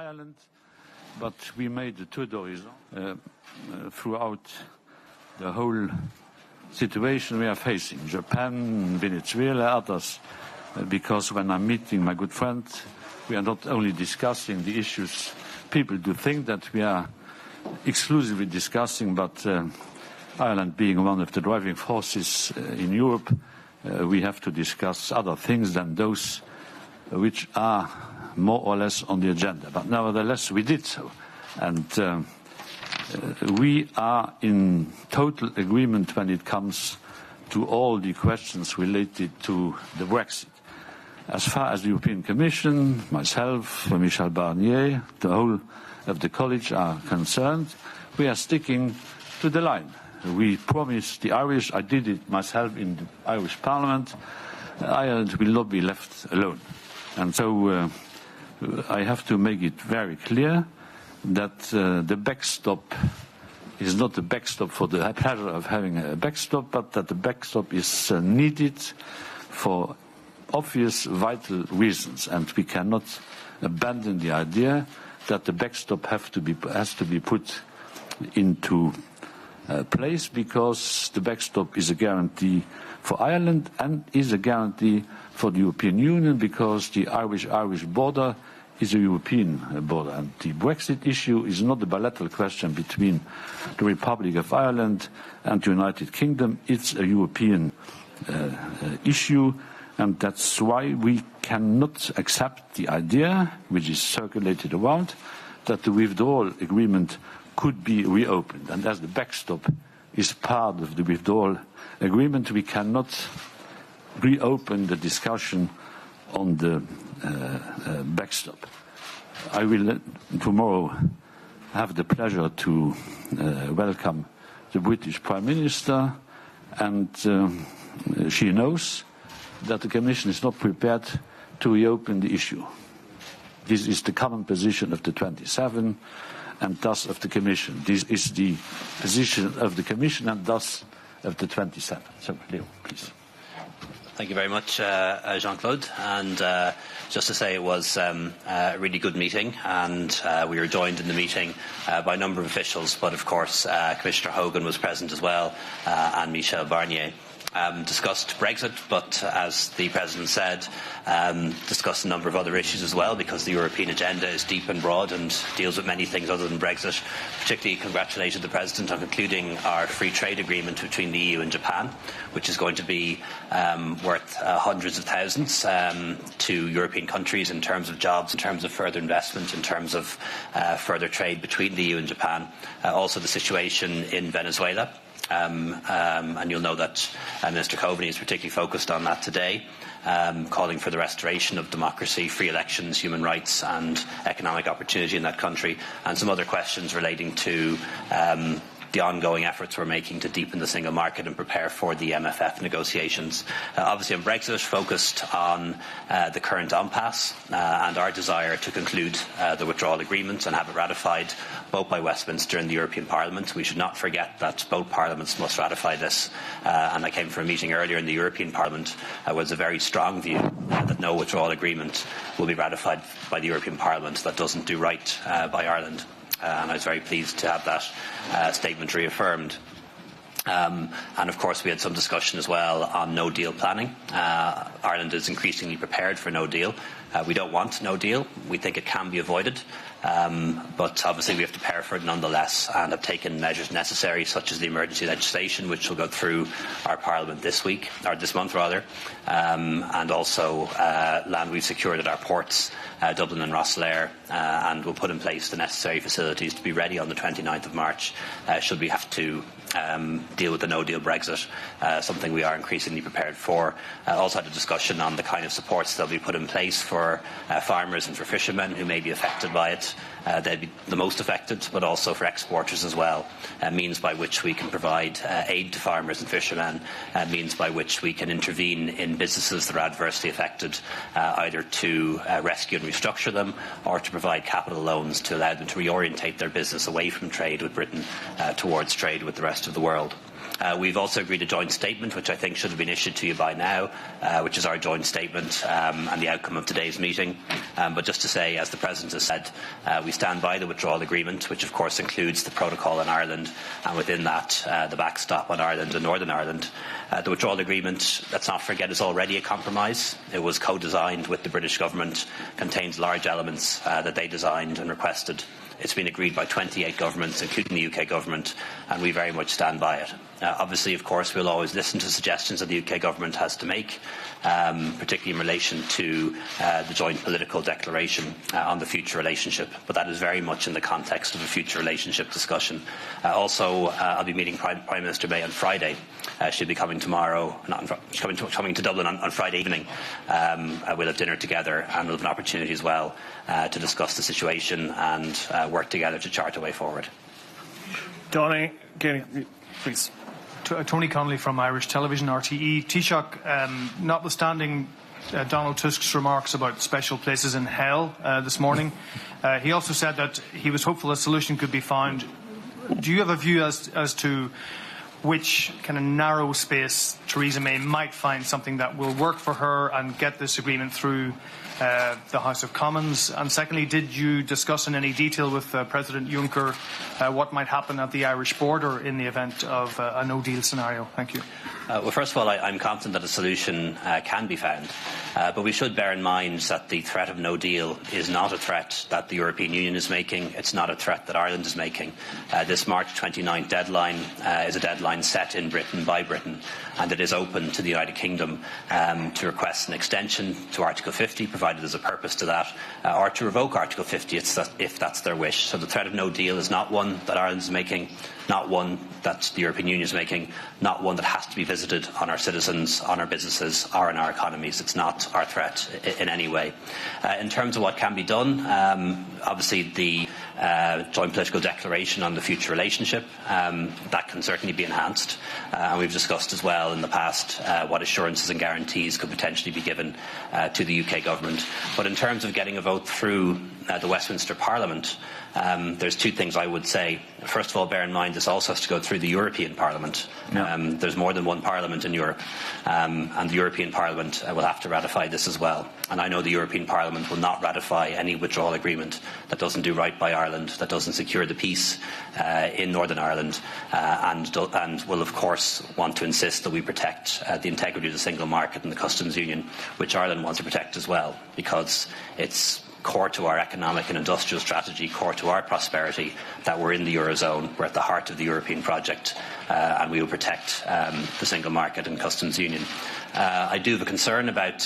Ireland, but we made the tour d'horizon throughout the whole situation we are facing. Japan, Venezuela, others, because when I'm meeting my good friend, we are not only discussing the issues people do think that we are exclusively discussing, but Ireland being one of the driving forces in Europe, we have to discuss other things than those which are more or less on the agenda. But nevertheless, we did so. And we are in total agreement when it comes to all the questions related to the Brexit. As far as the European Commission, myself, Michel Barnier, the whole of the college are concerned, we are sticking to the line. We promised the Irish, I did it myself in the Irish Parliament, Ireland will not be left alone. And so I have to make it very clear that the backstop is not a backstop for the pleasure of having a backstop, but that the backstop is needed for obvious vital reasons, and we cannot abandon the idea that the backstop has to be put into place, because the backstop is a guarantee for Ireland and is a guarantee for the European Union, because the Irish border is a European border, and the Brexit issue is not a bilateral question between the Republic of Ireland and the United Kingdom. It's a European issue, and that's why we cannot accept the idea, which is circulated around, that the withdrawal agreement could be reopened. And as the backstop is part of the withdrawal agreement, we cannot reopen the discussion on the backstop. I will tomorrow have the pleasure to welcome the British Prime Minister, and she knows that the Commission is not prepared to reopen the issue. This is the common position of the 27 and thus of the Commission. This is the position of the Commission and thus of the 27. So, Leo, please. Thank you very much, Jean-Claude. And just to say, it was a really good meeting, and we were joined in the meeting by a number of officials, but of course Commissioner Hogan was present as well, and Michel Barnier. Discussed Brexit, but as the President said, discussed a number of other issues as well, because the European agenda is deep and broad and deals with many things other than Brexit. Particularly congratulated the President on concluding our free trade agreement between the EU and Japan, which is going to be worth hundreds of thousands to European countries in terms of jobs, in terms of further investment, in terms of further trade between the EU and Japan. Also the situation in Venezuela. And you'll know that Minister Coveney is particularly focused on that today, calling for the restoration of democracy, free elections, human rights and economic opportunity in that country, and some other questions relating to the ongoing efforts we're making to deepen the single market and prepare for the MFF negotiations. Obviously on Brexit, focused on the current impasse and our desire to conclude the withdrawal agreement and have it ratified both by Westminster and the European Parliament. We should not forget that both parliaments must ratify this, and I came from a meeting earlier in the European Parliament was a very strong view that no withdrawal agreement will be ratified by the European Parliament that doesn't do right by Ireland. And I was very pleased to have that statement reaffirmed. And of course we had some discussion as well on no deal planning. Ireland is increasingly prepared for no deal. We don't want no deal. We think it can be avoided. But obviously we have to prepare for it nonetheless, and have taken measures necessary, such as the emergency legislation, which will go through our Parliament this week, or this month rather, and also land we've secured at our ports, Dublin and Rosslare, and we'll put in place the necessary facilities to be ready on the 29th of March, should we have to deal with the no-deal Brexit, something we are increasingly prepared for. Also had a discussion on the kind of supports that will be put in place for farmers and for fishermen who may be affected by it. They'll be the most affected, but also for exporters as well. Means by which we can provide aid to farmers and fishermen, means by which we can intervene in businesses that are adversely affected, either to rescue and restructure them, or to provide capital loans to allow them to reorientate their business away from trade with Britain towards trade with the rest of the world. We've also agreed a joint statement, which I think should have been issued to you by now, which is our joint statement and the outcome of today's meeting. But just to say, as the President has said, we stand by the Withdrawal Agreement, which of course includes the protocol on Ireland, and within that, the backstop on Ireland and Northern Ireland. The Withdrawal Agreement, let's not forget, is already a compromise. It was co-designed with the British Government, contains large elements that they designed and requested. It's been agreed by 28 governments, including the UK government, and we very much stand by it. Obviously, of course, we'll always listen to suggestions that the UK government has to make, particularly in relation to the joint political declaration on the future relationship. But that is very much in the context of a future relationship discussion. Also, I'll be meeting Prime Minister May on Friday. She'll be coming tomorrow, coming to Dublin on Friday evening. We'll have dinner together, and we'll have an opportunity as well to discuss the situation and work together to chart a way forward. Donny, please. Tony Connolly from Irish Television, RTE. Taoiseach, notwithstanding Donald Tusk's remarks about special places in hell this morning, he also said that he was hopeful a solution could be found. Do you have a view as to which kind of narrow space Theresa May might find something that will work for her and get this agreement through the House of Commons? And secondly, did you discuss in any detail with President Juncker what might happen at the Irish border in the event of a no-deal scenario? Thank you. Well, first of all, I'm confident that a solution can be found. But we should bear in mind that the threat of no deal is not a threat that the European Union is making. It's not a threat that Ireland is making. This March 29th deadline is a deadline set in Britain by Britain, and it is open to the United Kingdom to request an extension to Article 50, provided there's a purpose to that, or to revoke Article 50 if that's their wish. So the threat of no deal is not one that Ireland is making, not one that the European Union is making, not one that has to be visited on our citizens, on our businesses, or on our economies. It's not our threat in any way. In terms of what can be done, obviously the joint political declaration on the future relationship, that can certainly be enhanced. And we've discussed as well in the past what assurances and guarantees could potentially be given to the UK government. But in terms of getting a vote through the Westminster Parliament, there's two things I would say. First of all, bear in mind this also has to go through the European Parliament. Yeah. There's more than one Parliament in Europe, and the European Parliament will have to ratify this as well. And I know the European Parliament will not ratify any withdrawal agreement that doesn't do right by Ireland, that doesn't secure the peace in Northern Ireland, and will of course want to insist that we protect the integrity of the single market and the customs union, which Ireland wants to protect as well, because it's core to our economic and industrial strategy, core to our prosperity, that we're in the Eurozone, we're at the heart of the European project, and we will protect the single market and customs union. I do have a concern about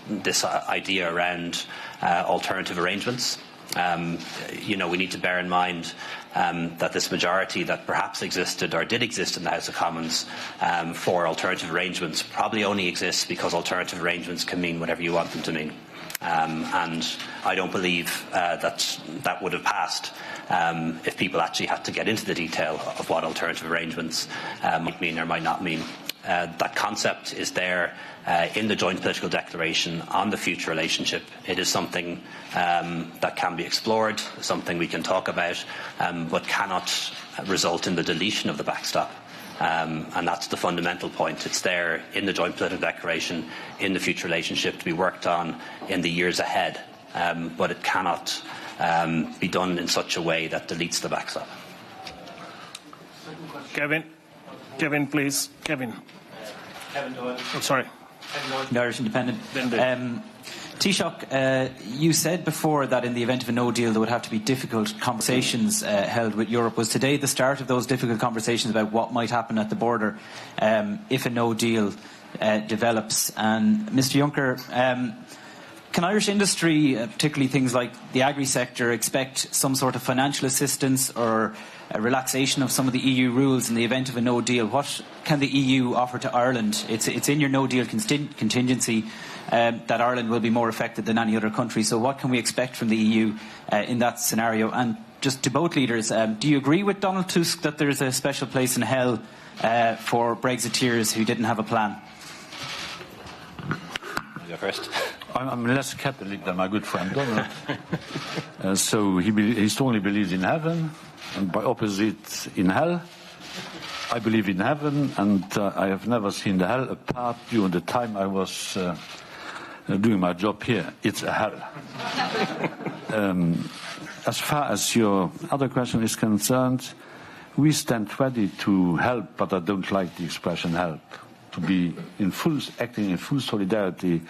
this idea around alternative arrangements. We need to bear in mind that this majority that perhaps existed or did exist in the House of Commons for alternative arrangements probably only exists because alternative arrangements can mean whatever you want them to mean. And I don't believe that would have passed if people actually had to get into the detail of what alternative arrangements might mean or might not mean. That concept is there in the joint political declaration on the future relationship. It is something that can be explored, something we can talk about, but cannot result in the deletion of the backstop. And that's the fundamental point. It's there in the joint political declaration, in the future relationship to be worked on in the years ahead, but it cannot be done in such a way that deletes the backstop. Kevin, please. Kevin Doyle. Oh, sorry. The Irish Independent. Taoiseach, you said before that in the event of a no deal there would have to be difficult conversations held with Europe. Was today the start of those difficult conversations about what might happen at the border if a no deal develops? And Mr Juncker, can Irish industry, particularly things like the agri-sector, expect some sort of financial assistance or a relaxation of some of the EU rules in the event of a no deal? What can the EU offer to Ireland? It's in your no deal contingency that Ireland will be more affected than any other country. So what can we expect from the EU in that scenario? And just to both leaders, do you agree with Donald Tusk that there is a special place in hell for Brexiteers who didn't have a plan? You go first. I'm less Catholic than my good friend Donald. So he strongly believes in heaven, and by opposite in hell. I believe in heaven, and I have never seen the hell apart during the time I was doing my job here. It's a hell. As far as your other question is concerned, we stand ready to help, but I don't like the expression help. To be acting in full solidarity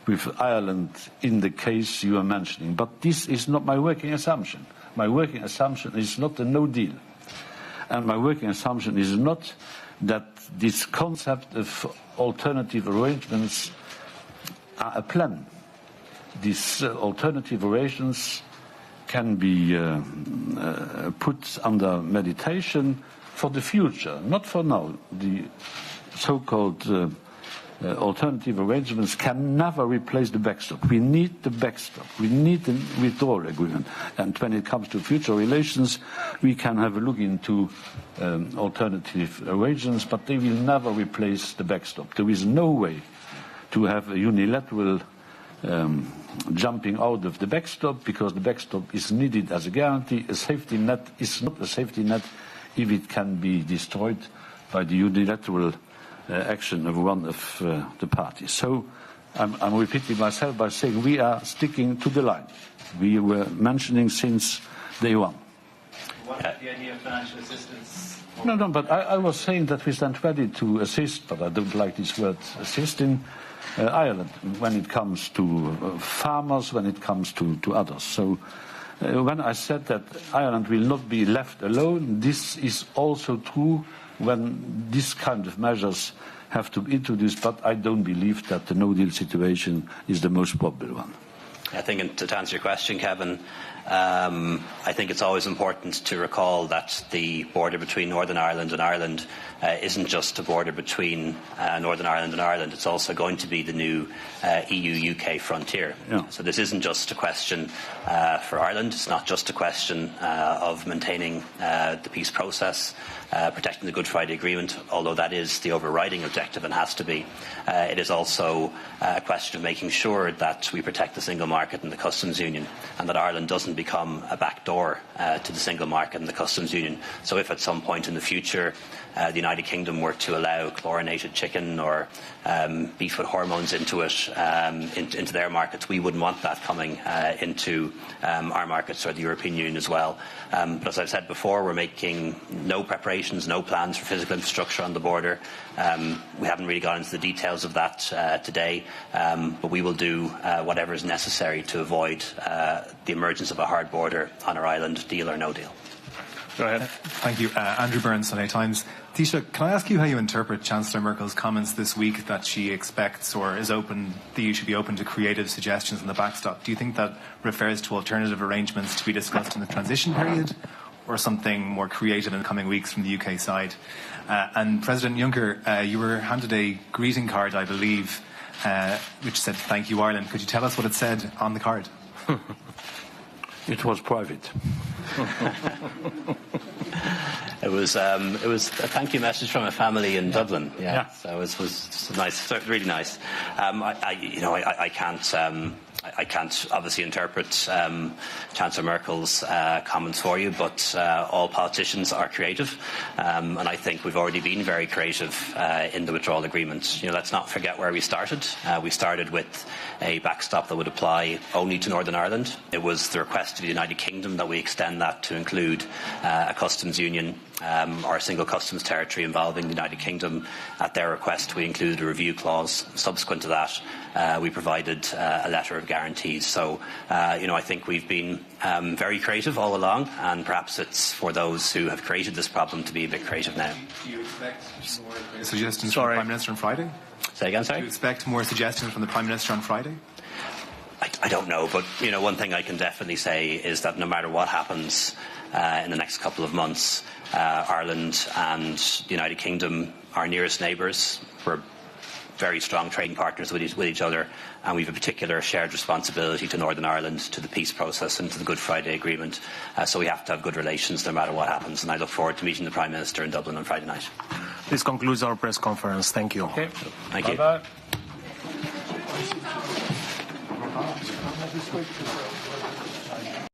with Ireland in the case you are mentioning. But this is not my working assumption. My working assumption is not a no deal. And my working assumption is not that this concept of alternative arrangements are a plan. These alternative arrangements can be put under meditation for the future, not for now. The so-called alternative arrangements can never replace the backstop. We need the backstop. We need the withdrawal agreement. And when it comes to future relations, we can have a look into alternative arrangements, but they will never replace the backstop. There is no way to have a unilateral jumping out of the backstop, because the backstop is needed as a guarantee. A safety net is not a safety net if it can be destroyed by the unilateral action of one of the parties. So I'm repeating myself by saying we are sticking to the line we were mentioning since day one. What about the idea of financial assistance? No, but I was saying that we stand ready to assist, but I don't like this word assist in Ireland when it comes to farmers, when it comes to others. So when I said that Ireland will not be left alone, this is also true when this kind of measures have to be introduced, but I don't believe that the no-deal situation is the most probable one. I think to answer your question, Kevin, I think it's always important to recall that the border between Northern Ireland and Ireland isn't just a border between Northern Ireland and Ireland. It's also going to be the new EU-UK frontier. Yeah. So this isn't just a question for Ireland. It's not just a question of maintaining the peace process, protecting the Good Friday Agreement, although that is the overriding objective and has to be. It is also a question of making sure that we protect the single market and the customs union, and that Ireland doesn't become a backdoor to the single market and the customs union. So if at some point in the future the United Kingdom were to allow chlorinated chicken or beef with hormones into it, into their markets, we wouldn't want that coming into our markets or the European Union as well. But as I've said before, we're making no preparations, no plans for physical infrastructure on the border. We haven't really got into the details of that today, but we will do whatever is necessary to avoid the emergence of a hard border on our island, deal or no deal. Go ahead. Thank you. Andrew Burns, Sunday Times. Taoiseach, can I ask you how you interpret Chancellor Merkel's comments this week that she expects or is open, the EU should be open to creative suggestions on the backstop? Do you think that refers to alternative arrangements to be discussed in the transition period, or something more creative in the coming weeks from the UK side? And President Juncker, you were handed a greeting card, I believe, which said "Thank you, Ireland." Could you tell us what it said on the card? It was private. It was a thank you message from a family in Dublin. Yeah. So it was nice, really nice. I can't obviously interpret Chancellor Merkel's comments for you, but all politicians are creative, and I think we've already been very creative in the withdrawal agreement. Let's not forget where we started. We started with a backstop that would apply only to Northern Ireland. It was the request of the United Kingdom that we extend that to include a customs union or a single customs territory involving the United Kingdom. At their request, we included a review clause. Subsequent to that, we provided a letter of guarantees. So, I think we've been very creative all along, and perhaps it's for those who have created this problem to be a bit creative now. Do you expect more suggestions from the Prime Minister on Friday? Say again, sorry? Do you expect more suggestions from the Prime Minister on Friday? I don't know, but one thing I can definitely say is that no matter what happens in the next couple of months, Ireland and the United Kingdom are nearest neighbours. We're very strong trading partners with each other, and we have a particular shared responsibility to Northern Ireland, to the peace process and to the Good Friday Agreement. So we have to have good relations no matter what happens, and I look forward to meeting the Prime Minister in Dublin on Friday night. This concludes our press conference. Thank you. Okay. Thank you. Bye-bye.